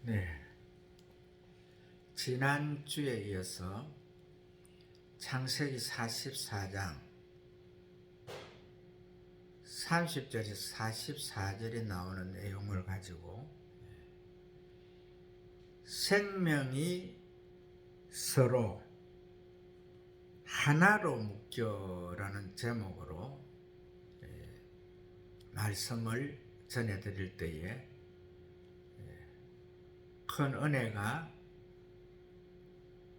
네, 지난주에 이어서 창세기 44장 30절에서 44절에 나오는 내용을 가지고 생명이 서로 하나로 묶여라는 제목으로 말씀을 전해드릴 때에 큰 은혜가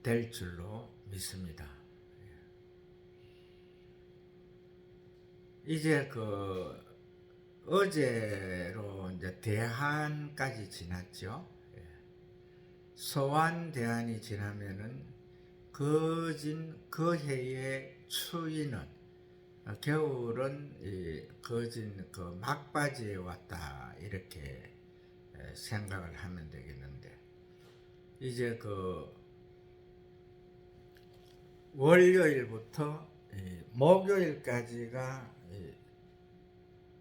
될 줄로 믿습니다. 이제 어제로 이제 대한까지 지났죠. 소환 대한이 지나면은 그 해의 추위는 겨울은 거진 막바지에 왔다 이렇게 생각을 하면 되겠는데, 이제 월요일부터 목요일까지가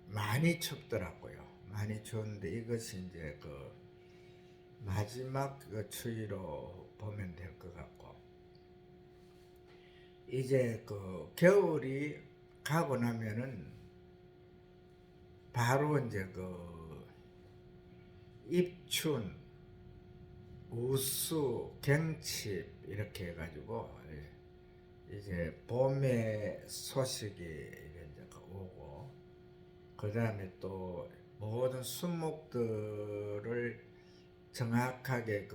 많이 춥더라고요. 많이 추운데 이것이 이제 마지막 추위로 보면 될 것 같고, 이제 겨울이 가고 나면은 바로 이제 입춘, 우수, 경칩 이렇게 해가지고 이제 봄의 소식이 이제 오고, 그 다음에 또 모든 순목들을 정확하게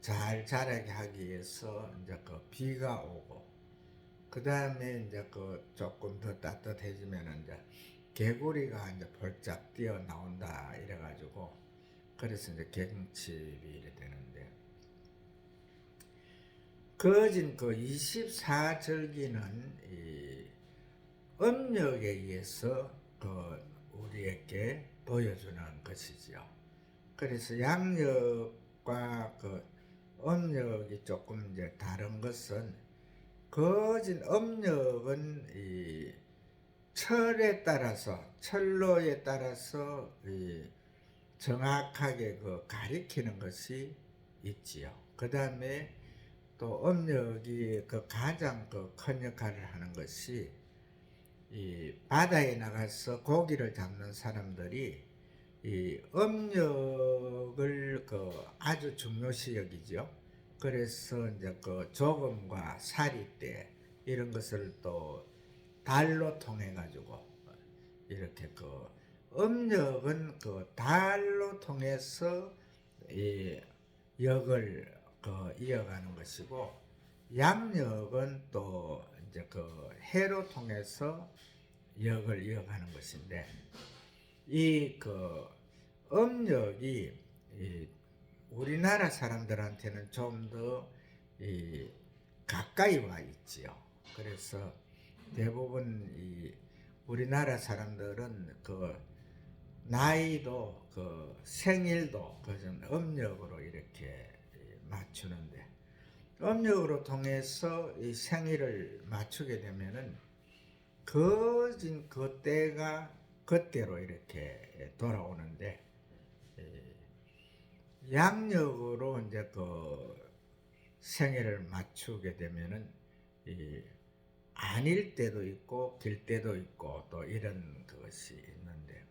잘 자라게 하기 위해서 이제 비가 오고, 그 다음에 이제 조금 더 따뜻해지면 이제 개구리가 이제 벌짝 뛰어 나온다 이래가지고, 그래서 이제 경칩이 이래 되는데, 거진 24절기는 이 음력에 의해서 우리에게 보여주는 것이지요. 그래서 양력과 음력이 조금 이제 다른 것은, 거진 음력은 이 철로에 따라서 정확하게 가리키는 것이 있지요. 그 다음에 또 음력이 가장 큰 역할을 하는 것이, 이 바다에 나가서 고기를 잡는 사람들이 이 음력을 아주 중요시 여기죠. 그래서 이제 조금과 사리떼 이런 것을 또 달로 통해 가지고 이렇게 음력은 달로 통해서 이 역을 이어가는 것이고, 양력은 또 이제 해로 통해서 역을 이어가는 것인데, 이 음력이 우리나라 사람들한테는 좀 더 가까이 와 있지요. 그래서 대부분 우리나라 사람들은 나이도 생일도 좀 음력으로 이렇게 맞추는데, 음력으로 통해서 이 생일을 맞추게 되면은 거진 그때가 그때로 이렇게 돌아오는데, 양력으로 이제 생일을 맞추게 되면은 아닐 때도 있고 길 때도 있고 또 이런 것이 있는데,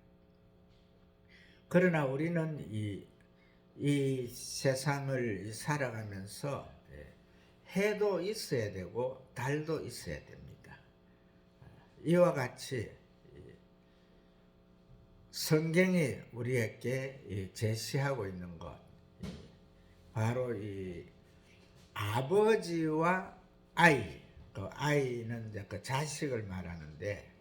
그러나 우리는 이 세상을 살아가면서 해도 있어야 되고 달도 있어야 됩니다. 이와 같이 성경이 우리에게 제시하고 있는 것, 바로 이 아버지와 아이, 아이는 이제 자식을 말하는데,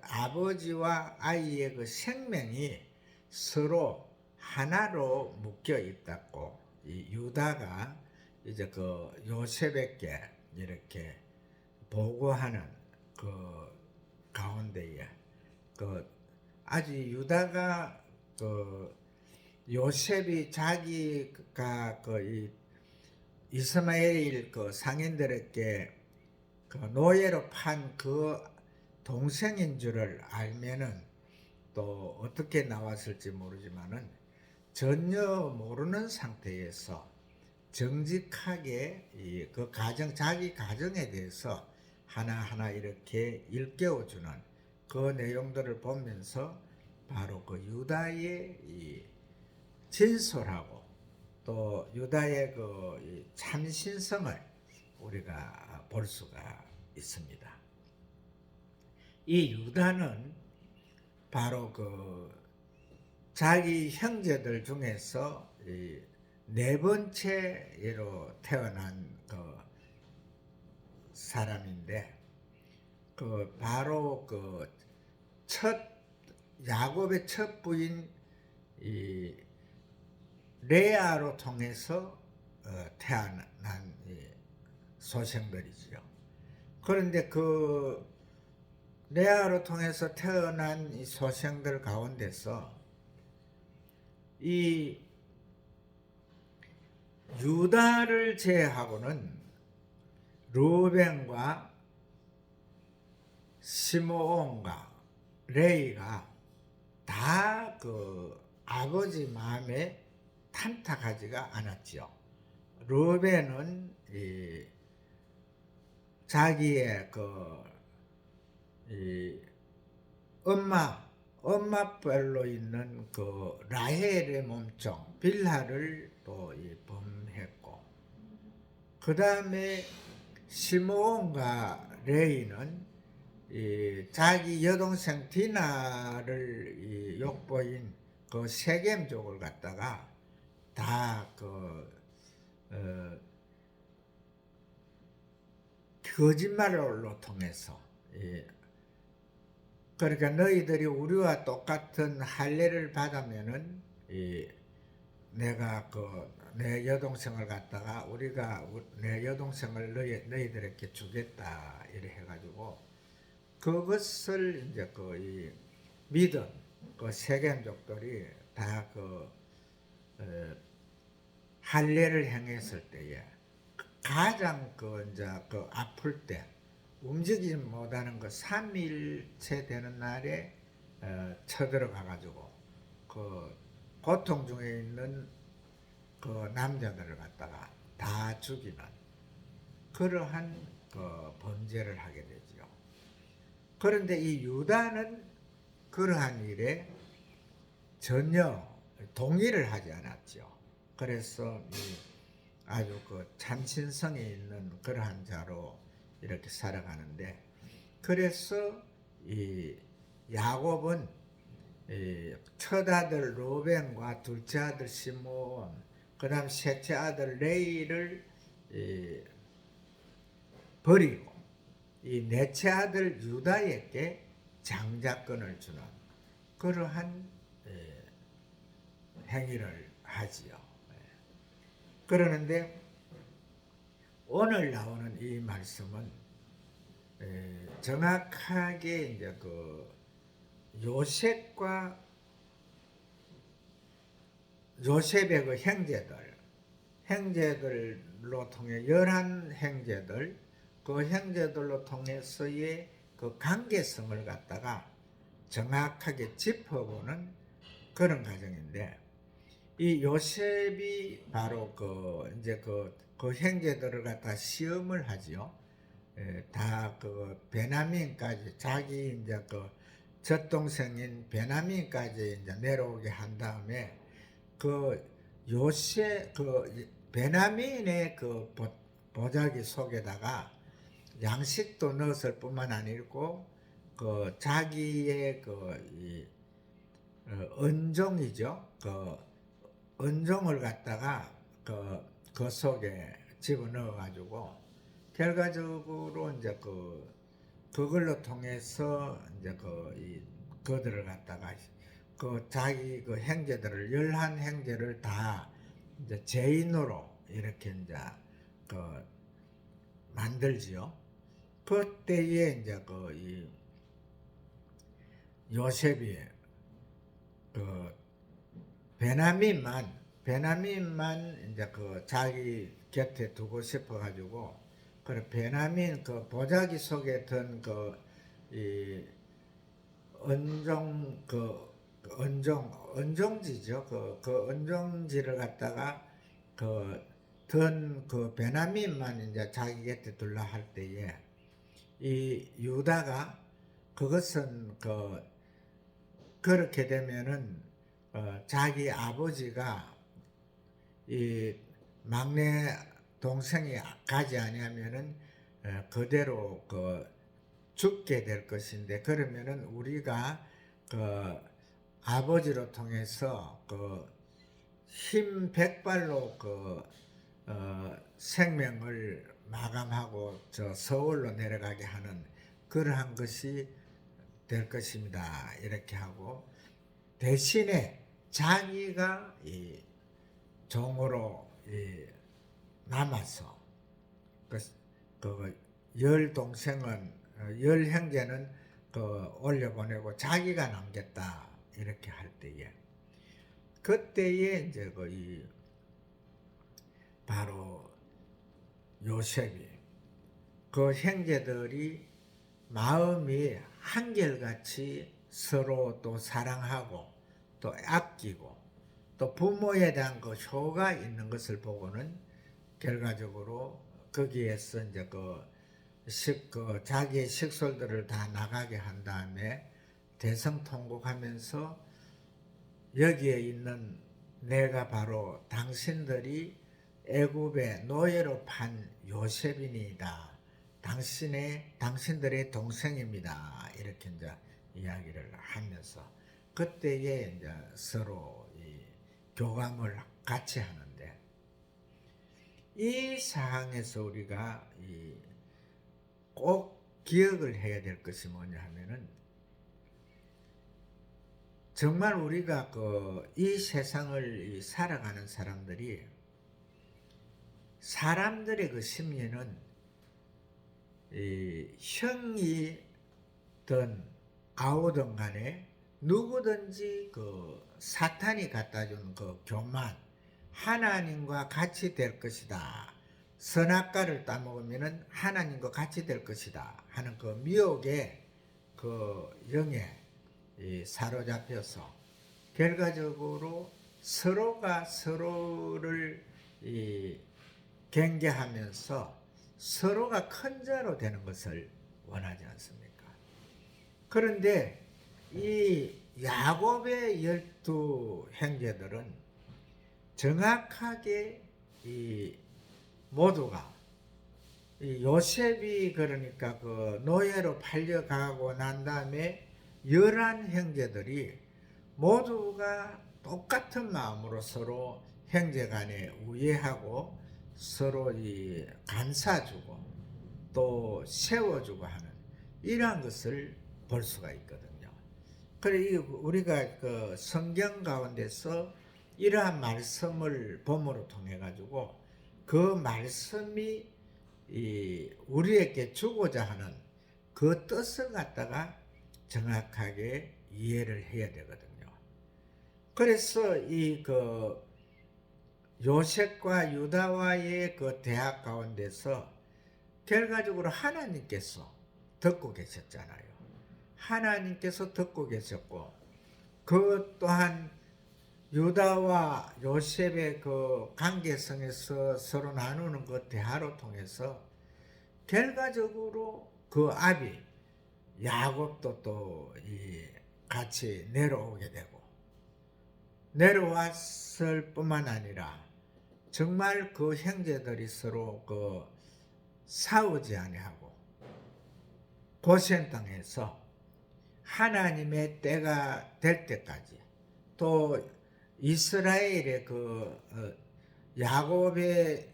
아버지와 아이의 생명이 서로 하나로 묶여 있다고 이 유다가 이제 요셉에게 이렇게 보고하는 가운데에 아주 유다가 요셉이 자기가 이 이스마엘 상인들에게 노예로 판 동생인 줄을 알면은 또 어떻게 나왔을지 모르지만은 전혀 모르는 상태에서 정직하게 그 가정, 자기 가정에 대해서 하나하나 이렇게 일깨워주는 그 내용들을 보면서 바로 그 유다의 이 진솔하고 또 유다의 그 참신성을 우리가 볼 수가 있습니다. 이 유다는 바로 그 자기 형제들 중에서 네 번째로 태어난 그 사람인데, 그 바로 그 야곱의 첫 부인 이 레아로 통해서 태어난 소생들이지요. 그런데 그 레아로 통해서 태어난 이 소생들 가운데서 이 유다를 제외하고는 루벤과 시므온과 레이가 다 그 아버지 마음에 탐탁하지가 않았지요. 루벤은 자기의 엄마별로 있는 그 라헬의 몸종 빌하를 또 범했고, 그 다음에 시므온과 레이는 자기 여동생 디나를 욕보인 그 세겜족을 갖다가 다 거짓말로 통해서, 그러니까 너희들이 우리와 똑같은 할례를 받으면은 내가 내 여동생을 갖다가 우리가 내 여동생을 너희들에게 주겠다 이래 해가지고 그것을 이제 믿은 그 세겜족들이 다 할례를 행했을 때에 가장 이제 아플 때 움직이지 못하는 3일째 되는 날에 쳐들어가 가지고 그 고통 중에 있는 그 남자들을 갖다가 다 죽이는 그러한 범죄를 하게 되지요. 그런데 이 유다는 그러한 일에 전혀 동의를 하지 않았죠. 그래서 아주 참신성이 있는 그러한 자로 이렇게 살아가는데, 그래서 이 야곱은 첫 아들 로벤과 둘째 아들 시므온, 그다음 셋째 아들 레이를 버리고 이 넷째 아들 유다에게 장자권을 주는 그러한 행위를 하지요. 그러는데 오늘 나오는 이 말씀은 정확하게 이제 요셉의 형제들로 통해 11형제들, 그 형제들로 통해서의 그 관계성을 갖다가 정확하게 짚어보는 그런 과정인데, 이 요셉이 바로 이제 그 형제들을 갖다 시험을 하지요. 다 베냐민까지 자기 이제 젖동생인 베냐민까지 이제 내려오게 한 다음에 베냐민의 보자기 속에다가 양식도 넣었을 뿐만 아니고 자기의 은종이죠. 은종을 갖다가 그 속에 집어넣어 가지고 결과적으로 이제 그걸로 통해서 이제 그들을 갖다가 자기 형제들을 11형제를 다 이제 죄인으로 이렇게 이제 만들지요. 그때에 이제 이 요셉이 베냐민만 이제 자기 곁에 두고 싶어 가지고 베냐민 보자기 속에 든 이 은종 그 언종지죠. 그 언종지를 갖다가 그 베냐민만 이제 자기 곁에 둘라 할 때에 이 유다가 그것은 그렇게 되면은 자기 아버지가 이 막내 동생이 가지 아니하면은 그대로 죽게 될 것인데, 그러면은 우리가 아버지로 통해서 힘 백발로 생명을 마감하고 저 서울로 내려가게 하는 그러한 것이 될 것입니다. 이렇게 하고 대신에 자기가 이 종으로 남아서 열 동생은 열 형제는 올려보내고 자기가 남겠다 이렇게 할 때에, 그때에 이제 바로 요셉이 그 형제들이 마음이 한결같이 서로 또 사랑하고 또 아끼고 또 부모에 대한 그 효가 있는 것을 보고는 결과적으로 거기에서 이제 자기의 식솔들을 다 나가게 한 다음에 대성통곡하면서 여기에 있는 내가 바로 당신들이 애굽의 노예로 판 요셉이니이다. 당신들의 동생입니다. 이렇게 이제 이야기를 하면서 그때에 이제 서로 이 교감을 같이 하는데, 이 상황에서 우리가 꼭 기억을 해야 될 것이 뭐냐 하면은, 정말 우리가 이 세상을 살아가는 사람들의 그 심리는 형이든 아우든 간에 누구든지 사탄이 갖다 준 교만, 하나님과 같이 될 것이다, 선악과를 따먹으면 하나님과 같이 될 것이다 하는 미혹의 영에 사로잡혀서 결과적으로 서로가 서로를 경계하면서 서로가 큰 자로 되는 것을 원하지 않습니까? 그런데 이 야곱의 12 형제들은 정확하게 모두가 요셉이 그러니까 노예로 팔려가고 난 다음에 11 형제들이 모두가 똑같은 마음으로 서로 형제간에 우애하고 서로 감싸주고 또 세워주고 하는 이러한 것을 볼 수가 있거든요. 그래 우리가 성경 가운데서 이러한 말씀을 봄으로 통해 가지고 그 말씀이 우리에게 주고자 하는 그 뜻을 갖다가 정확하게 이해를 해야 되거든요. 그래서 요셉과 유다와의 대학 가운데서 결과적으로 하나님께서 듣고 계셨잖아요. 하나님께서 듣고 계셨고, 그 또한 유다와 요셉의 관계성에서 서로 나누는 대화로 통해서 결과적으로 아비 야곱도 또 같이 내려오게 되고, 내려왔을 뿐만 아니라 정말 형제들이 서로 싸우지 아니하고 고센 땅에서 하나님의 때가 될 때까지, 또 이스라엘의 야곱의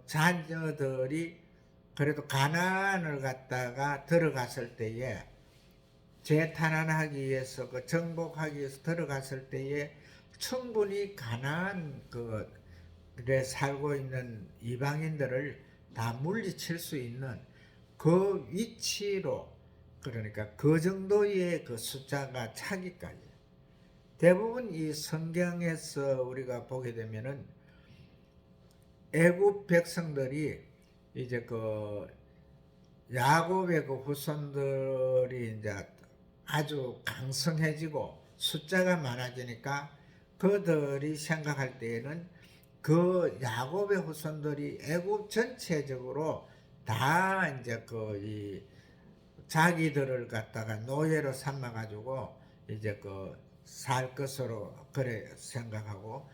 자녀들이 그래도 가나안을 갖다가 들어갔을 때에 재탄환하기 위해서 정복하기 위해서 들어갔을 때에 충분히 가나안 에 살고 있는 이방인들을 다 물리칠 수 있는 그 위치로, 그러니까 그 정도의 숫자가 차기까지 대부분 이 성경에서 우리가 보게 되면은 애굽 백성들이 이제 야곱의 후손들이 이제 아주 강성해지고 숫자가 많아지니까 그들이 생각할 때에는 그 야곱의 후손들이 애굽 전체적으로 다 이제 그 이 자기들을 갖다가 노예로 삼아 가지고 이제 그 살 것으로 그래 생각하고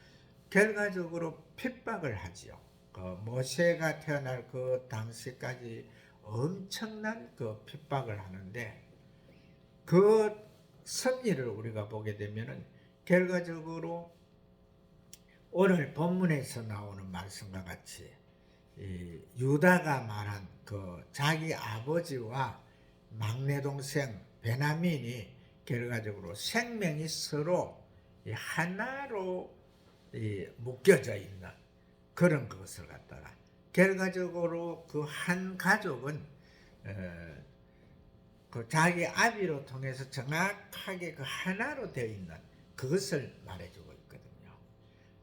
결과적으로 핍박을 하지요. 그 모세가 태어날 그 당시까지 엄청난 그 핍박을 하는데 그 섭리를 우리가 보게 되면은 결과적으로 오늘 본문에서 나오는 말씀과 같이 이 유다가 말한 그 자기 아버지와 막내 동생 베냐민이 결과적으로 생명이 서로 하나로 묶여져 있는 그런 것을 갖다가 결과적으로 그 한 가족은 그 자기 아비로 통해서 정확하게 그 하나로 되어 있는 그것을 말해주고 있거든요.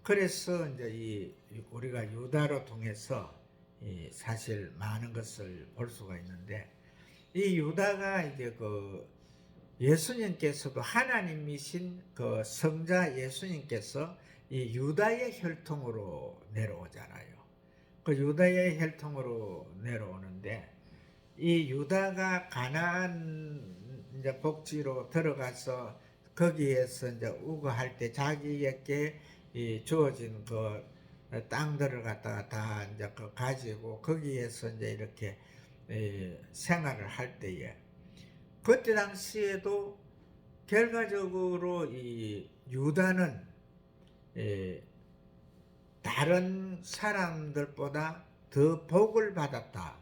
그래서 이제 이 우리가 유다로 통해서 이 사실 많은 것을 볼 수가 있는데 이 유다가 이제 그 예수님께서도 하나님이신 그 성자 예수님께서 이 유다의 혈통으로 내려오잖아요. 그 유다의 혈통으로 내려오는데 이 유다가 가나안 이제 복지로 들어가서 거기에서 이제 우거할 때 자기에게 이 주어진 그 땅들을 갖다가 다 이제 그 가지고 거기에서 이제 이렇게 생활을 할 때에 그때 당시에도 결과적으로 이 유다는 다른 사람들보다 더 복을 받았다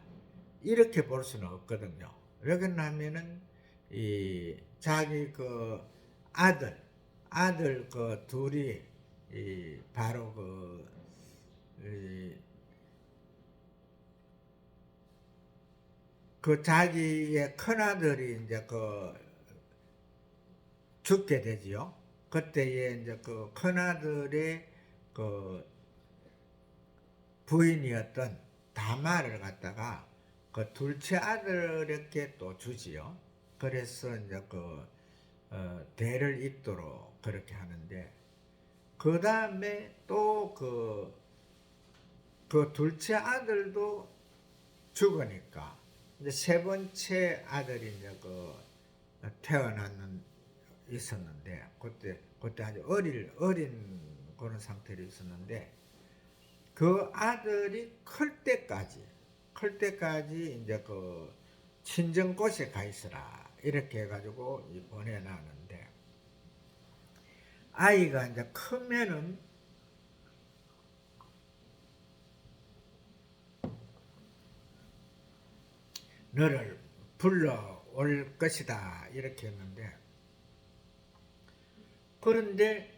이렇게 볼 수는 없거든요. 왜 그러냐면은 이 자기 그 아들 그 둘이 바로 그 자기의 큰 아들이 이제 그 죽게 되지요. 그때에 이제 그 큰 아들의 그 부인이었던 다말을 갖다가 그 둘째 아들에게 또 주지요. 그래서 이제 그 대를 잇도록 그렇게 하는데 그 다음에 또 그 둘째 아들도 죽으니까 이제 세 번째 아들이 이제 그 있었는데 그때 아주 어린 그런 상태로 있었는데 그 아들이 클 때까지 이제 그 친정 곳에 가 있으라 이렇게 해가지고 보내놨는데 아이가 이제 크면은 너를 불러올 것이다 이렇게 했는데 그런데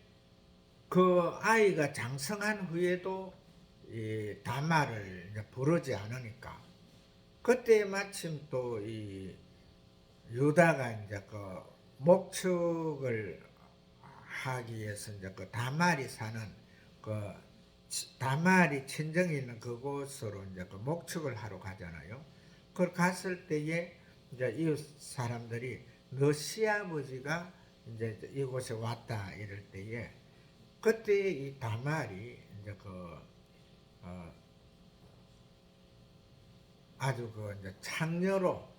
그 아이가 장성한 후에도 이 다말을 이제 부르지 않으니까 그때 마침 또 이 유다가 이제 그 목축을 하기 위해서 이제 그 다말이 사는 그 다말이 친정이 있는 그곳으로 이제 그 목축을 하러 가잖아요. 그 갔을 때에 이제 이웃 사람들이 너 시아버지가 이제 이곳에 왔다 이럴 때에 그때 이 다말이 이제 아주 그 이제 창녀로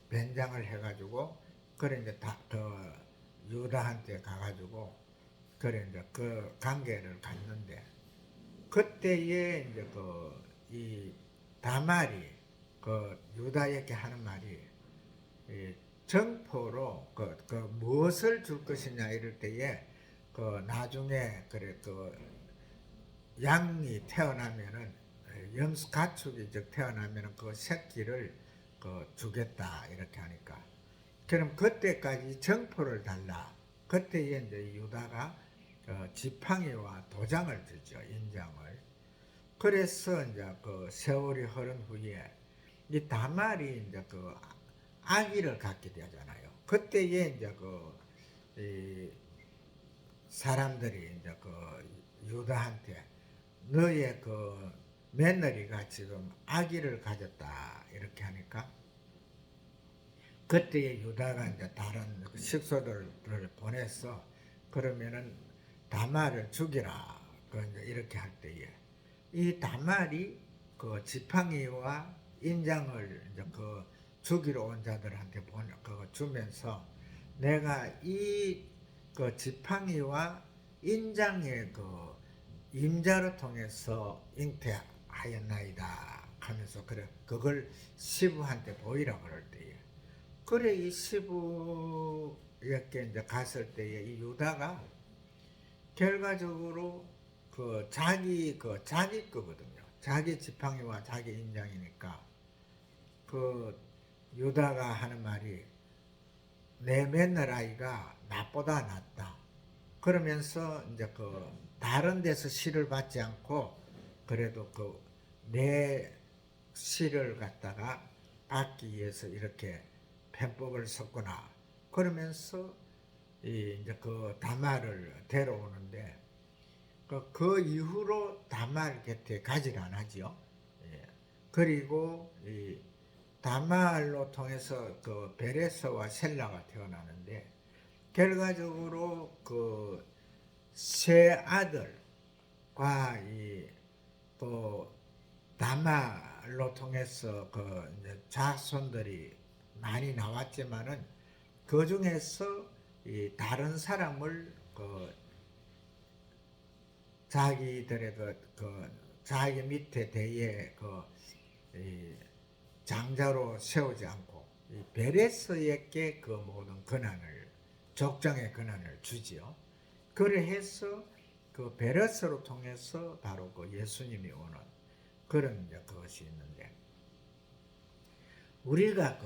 변장을 해가지고 그래 이제 유다한테 가가지고 그래 이제 그 관계를 갖는데 그때에 이제 이 다말이 그 유다에게 하는 말이 정포로 무엇을 줄 것이냐 이럴 때에 나중에 그래 양이 태어나면은 염소 가축이 즉 태어나면은 그 새끼를 주겠다 이렇게 하니까 그럼 그때까지 정포를 달라. 그때에 이제 유다가 지팡이와 도장을 주죠. 인장을. 그래서 이제 그 세월이 흐른 후에 이 다말이 이제 아기를 갖게 되잖아요. 그때에 이제 이 사람들이 이제 유다한테 너의 며느리가 지금 아기를 가졌다 이렇게 하니까 그때에 유다가 이제 다른 식소들을 보내서 그러면은 다말을 죽이라. 이제 이렇게 할 때에 이 다말이 그 지팡이와 인장을 이제 그 죽이러 온 자들한테 그거 주면서 내가 이 그 지팡이와 인장의 그 임자를 통해서 잉태하였나이다 하면서 그래 그걸 시부한테 보이라 그럴 때에 그래 이 시부에게 이제 갔을 때에 이 유다가 결과적으로 자기 거거든요. 자기 지팡이와 자기 인장이니까 그 유다가 하는 말이 내 맨날 아이가 나보다 낫다. 그러면서 이제 그 다른 데서 시를 받지 않고 그래도 그 내 시를 갖다가 받기 위해서 이렇게 편법을 썼구나. 그러면서 이제 그 다말을 데려오는데 그 이후로 다말 곁에 가지를 안 하지요. 예. 그리고 이 다말로 통해서 그 베레스와 셀라가 태어나는데 결과적으로 그 세 아들과 이 또 다말로 통해서 그 이제 자손들이 많이 나왔지만은 그 중에서 이 다른 사람을 그 자기들의 그 자기 밑에 대에 그 장자로 세우지 않고 이 베레스에게 그 모든 권한을 족장의 권한을 주지요. 그래서 그 베레스로 통해서 바로 그 예수님이 오는 그런 이제 그것이 있는데 우리가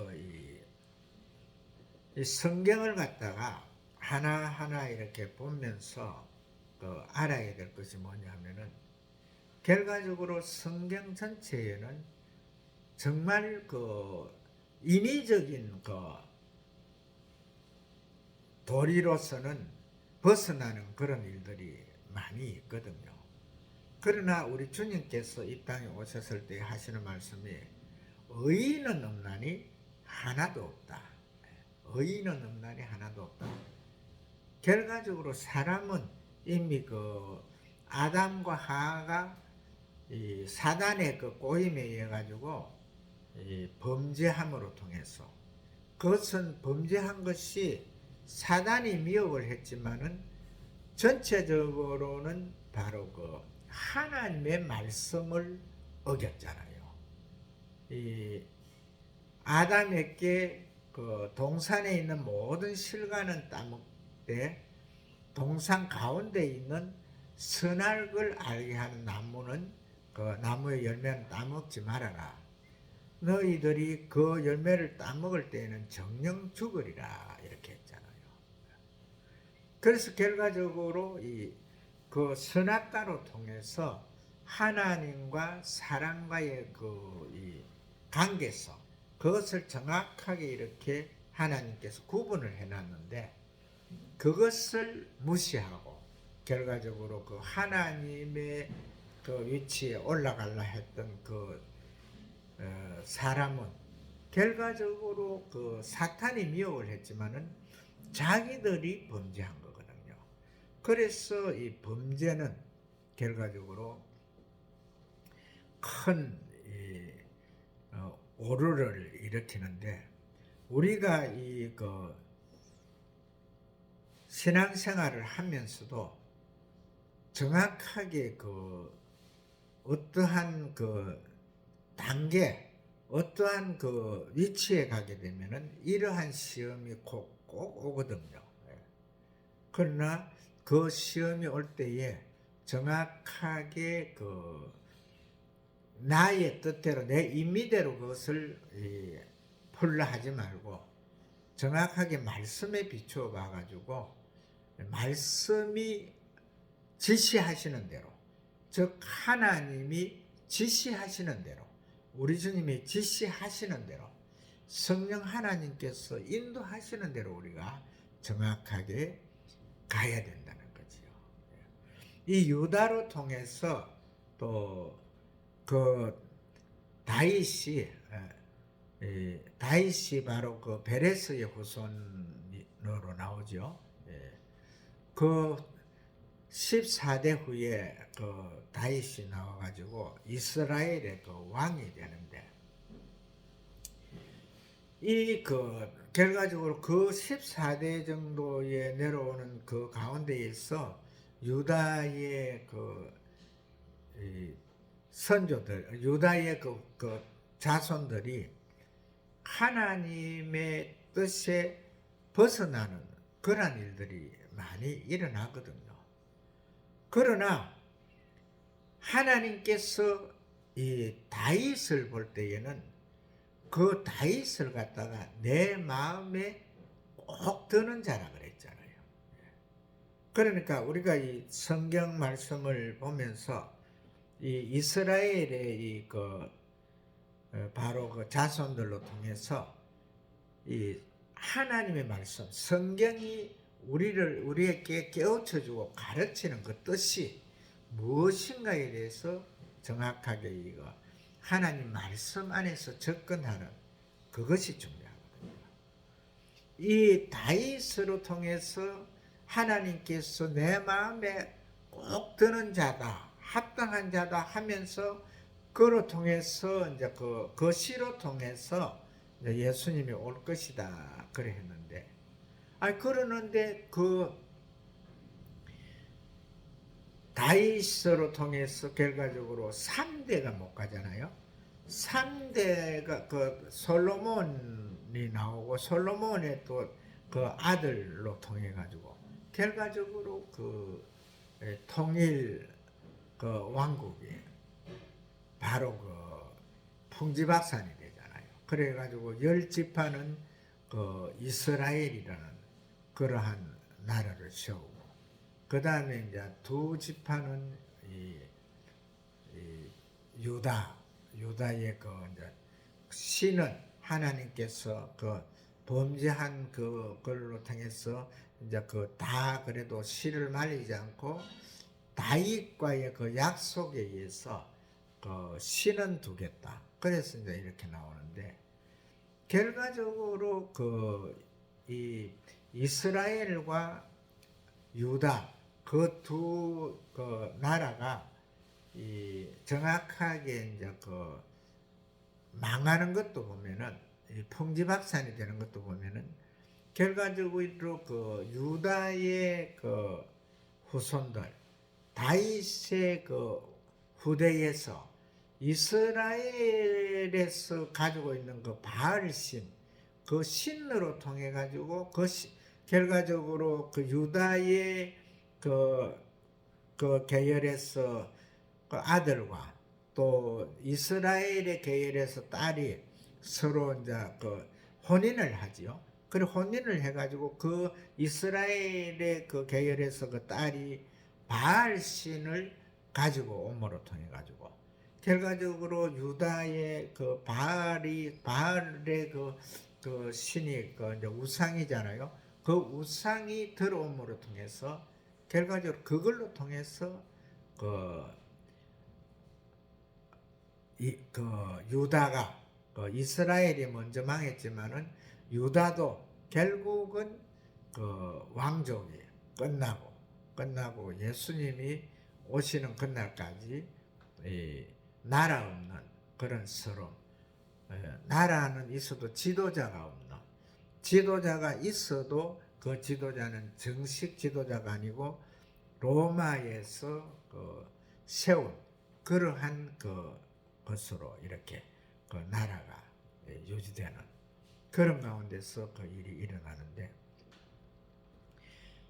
이 성경을 갖다가 하나하나 이렇게 보면서 그 알아야 될 것이 뭐냐면은 결과적으로 성경 전체에는 정말 그 인위적인 그 도리로서는 벗어나는 그런 일들이 많이 있거든요. 그러나 우리 주님께서 이 땅에 오셨을 때 하시는 말씀이 의인은 없나니 하나도 없다. 의인은 없나니 하나도 없다. 결과적으로 사람은 이미 그 아담과 하와가 이 사단의 그 꼬임에 의해 가지고 이 범죄함으로 통해서 그것은 범죄한 것이 사단이 미혹을 했지만은 전체적으로는 바로 그 하나님의 말씀을 어겼잖아요. 이 아담에게 그 동산에 있는 모든 실과는 따먹되 동산 가운데 있는 선악을 알게 하는 나무는 그 나무의 열매는 따먹지 말아라. 너희들이 그 열매를 따먹을 때에는 정령 죽으리라 이렇게 했잖아요. 그래서 결과적으로 그 선악과로 통해서 하나님과 사람과의 이 관계성 그것을 정확하게 이렇게 하나님께서 구분을 해놨는데 그것을 무시하고 결과적으로 그 하나님의 그 위치에 올라가려 했던 그 사람은 결과적으로 그 사탄이 미혹을 했지만은 자기들이 범죄한 거거든요. 그래서 이 범죄는 결과적으로 큰 오류를 일으키는데 우리가 그 신앙생활을 하면서도 정확하게 그 어떠한 그 단계, 어떠한 그 위치에 가게 되면은 이러한 시험이 꼭 오거든요. 그러나 그 시험이 올 때에 정확하게 그 나의 뜻대로 내 임의대로 그것을 풀려 하지 말고 정확하게 말씀에 비추어 봐가지고 말씀이 지시하시는 대로 즉 하나님이 지시하시는 대로 우리 주님이 지시하시는 대로 성령 하나님께서 인도하시는 대로 우리가 정확하게 가야 된다는 거지요. 이 유다로 통해서 또 그 다윗이 바로 그 베레스의 후손으로 나오죠. 그 14대 후에 그 다윗이 나와가지고 이스라엘의 그 왕이 되는데, 이 그 결과적으로 그 14대 정도에 내려오는 그 가운데에서 유다의 이 선조들, 유다의 그 자손들이 하나님의 뜻에 벗어나는 그런 일들이 많이 일어나거든요. 그러나 하나님께서 이 다윗을 볼 때에는 그 다윗을 갖다가 내 마음에 꼭 드는 자라 그랬잖아요. 그러니까 우리가 이 성경 말씀을 보면서 이 이스라엘의 바로 그 자손들로 통해서 이 하나님의 말씀, 성경이 우리에게 깨우쳐주고 가르치는 그 뜻이 무엇인가에 대해서 정확하게 이거 하나님 말씀 안에서 접근하는 그것이 중요하거든요. 이 다윗으로 통해서 하나님께서 내 마음에 꼭 드는 자다, 합당한 자다 하면서 그로 통해서 이제 그 시로 통해서 이제 예수님이 올 것이다 그래 했는데, 그러는데 그 다윗으로 통해서 결과적으로 3대가 못 가잖아요. 3대가 그 솔로몬이 나오고 솔로몬의 또 그 아들로 통해 가지고 결과적으로 그 통일 그 왕국이 바로 그 풍지박산이 되잖아요. 그래 가지고 10지파는 그 이스라엘이라는 그러한 나라를 세우고, 그 다음에 이제 2지파는 이 유다의 그 이제 신은 하나님께서 그 범죄한 그걸로 통해서 이제 그 다 그래도 씨를 말리지 않고 다윗과의 그 약속에 의해서 그 신은 두겠다. 그래서 이제 이렇게 나오는데, 결과적으로 이 이스라엘과 유다 그 두 그 나라가 이 정확하게 이제 그 망하는 것도 보면은, 이 풍지박산이 되는 것도 보면은, 결과적으로 그 유다의 그 후손들, 다윗의 그 후대에서 이스라엘에서 가지고 있는 그 바알신, 그 신으로 통해 가지고 결과적으로 그 유다의 그 계열에서 그 아들과 또 이스라엘의 계열에서 딸이 서로 이제 그 혼인을 하지요. 그리고 혼인을 해가지고 그 이스라엘의 그 계열에서 그 딸이 바알신을 가지고 옴으로 통해 가지고 결과적으로 유다의 그 바알의 그 신이 그 이제 우상이잖아요. 그 우상이 들어옴으로 통해서 결과적으로 그걸로 통해서 유다가 이스라엘이 먼저 망했지만은 유다도 결국은 그 왕족이 끝나고 예수님이 오시는 그날까지 나라 없는 그런 서름, 나라는 있어도 지도자가 없는, 지도자가 있어도 그 지도자는 정식 지도자가 아니고 로마에서 세운 그러한 것으로 이렇게 그 나라가 유지되는 그런 가운데서 그 일이 일어나는데,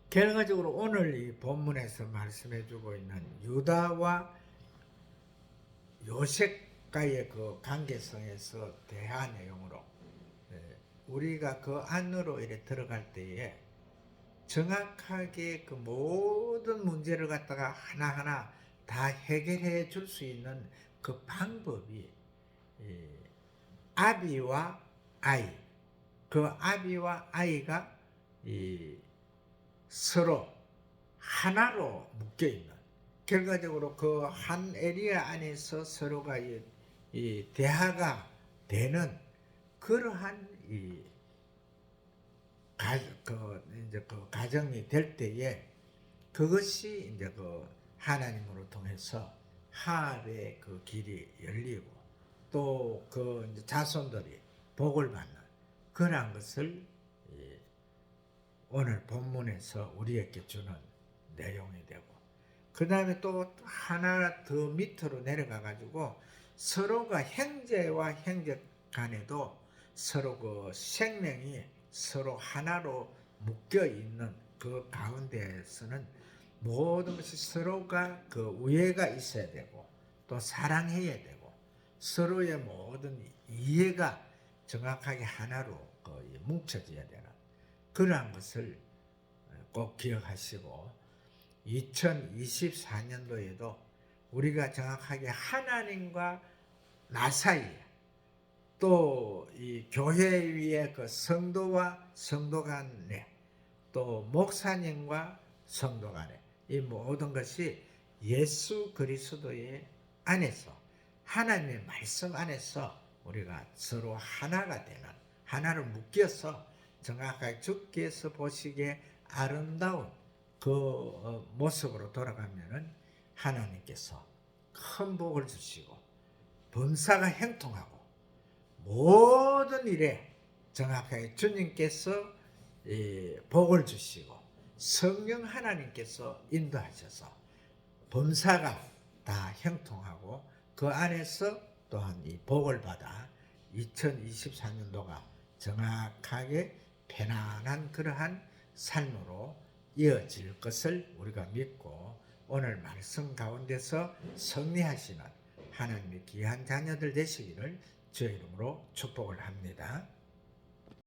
결과적으로 오늘 이 본문에서 말씀해주고 있는 유다와 요셉과의 그 관계성에서 대한 내용으로 우리가 그 안으로 이렇게 들어갈 때에 정확하게 그 모든 문제를 갖다가 하나하나 다 해결해 줄 수 있는 그 방법이 아비와 아이, 그 아비와 아이가 서로 하나로 묶여 있는, 결과적으로 그 한 에리아 안에서 서로가 이 대화가 되는 그러한 이제 그 가정이 될 때에 그것이 이제 그 하나님으로 통해서 화합의 그 길이 열리고 또 그 자손들이 복을 받는 그러한 것을 오늘 본문에서 우리에게 주는 내용이 되고, 그 다음에 또 하나 더 밑으로 내려가 가지고 서로가 형제와 형제 간에도 서로 그 생명이 서로 하나로 묶여 있는 그 가운데에서는 모든 것이 서로가 그 우애가 있어야 되고 또 사랑해야 되고 서로의 모든 이해가 정확하게 하나로 뭉쳐져야 되는 그러한 것을 꼭 기억하시고, 2024년도에도 우리가 정확하게 하나님과 나 사이에 또 이 교회 위에 그 성도와 성도 간에 또 목사님과 성도 간에 이 모든 것이 예수 그리스도의 안에서 하나님의 말씀 안에서 우리가 서로 하나가 되는, 하나를 묶여서 정확하게 주께서 보시기에 아름다운 그 모습으로 돌아가면은 하나님께서 큰 복을 주시고 범사가 형통하고 모든 일에 정확하게 주님께서 복을 주시고 성령 하나님께서 인도하셔서 범사가 다 형통하고 그 안에서 또한 이 복을 받아 2024년도가 정확하게 편안한 그러한 삶으로 이어질 것을 우리가 믿고 오늘 말씀 가운데서 승리하시는 하나님의 귀한 자녀들 되시기를 주의 이름으로 축복을 합니다.